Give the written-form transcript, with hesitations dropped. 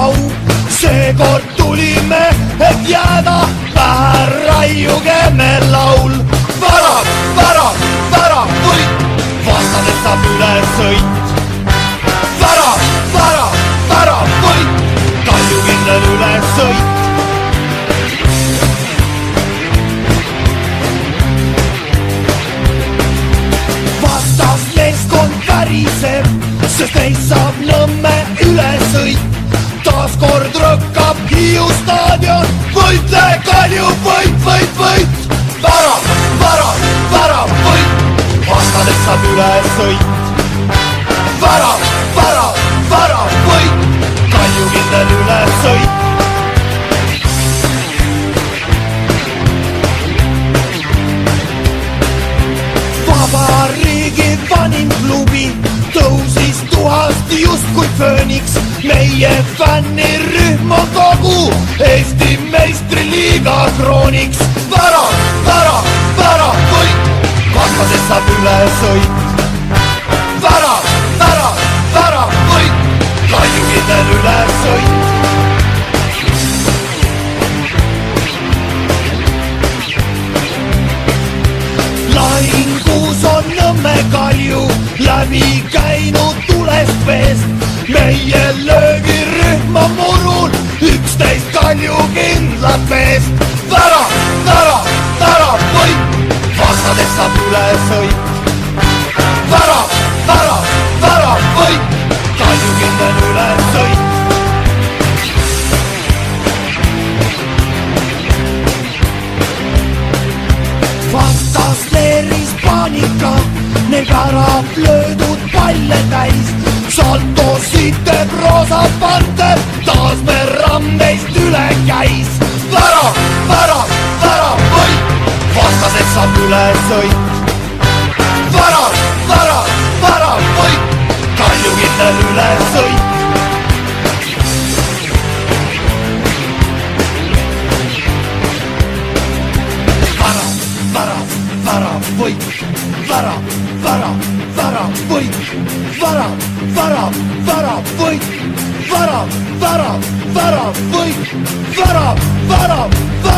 au. Seekord tulime, et jääda, vähe raiugeme laul. Värav, värav, värav, võit, vastane saab üle sõit. Värav, värav, värav, võit, kaljukindel üle sõit. Vastas meeskond väriseb, sest neist saab Nõmme ülesõit. Taaskord rõkkab Hiiu staadion, võitle Kalju, võit, võit, võit. Värav, värav, värav, võit, vastadest saab ülesõit. Värav, värav, värav, võit, kaljukindel ülesõit. Vabariigi vanim klubi tõusis tuhast justkui fööniks. Meie fännirühm on kogu Eesti meistriliiga krooniks. Värav, värav, värav, võit, vastadest saab ülesõit. Värav, värav, värav, võit, kaljukindel ülesõit. Lahingus on Nõmme Kalju läbi käinud tulest veest. Meie löögirühm on murul 11 kaljukindlat veest. Värav, värav, värav, võit, vastadest saab ülesõit. Värav, värav, värav, võit, kaljukindel ülesõit. Vastas leeris paanika, neil värav löödud palle täis. Saltosid teeb Roosa Panter, taas me rammeist üle käis. Värav, värav, värav, võit, vastadest saab ülesõit. Värav, värav, värav, võit, kaljukindel ülesõit. Värav, värav, värav, võit, värav, värav, värav, võit, värav, värav, värav, võit, värav, värav, värav, võit, värav, värav, värav.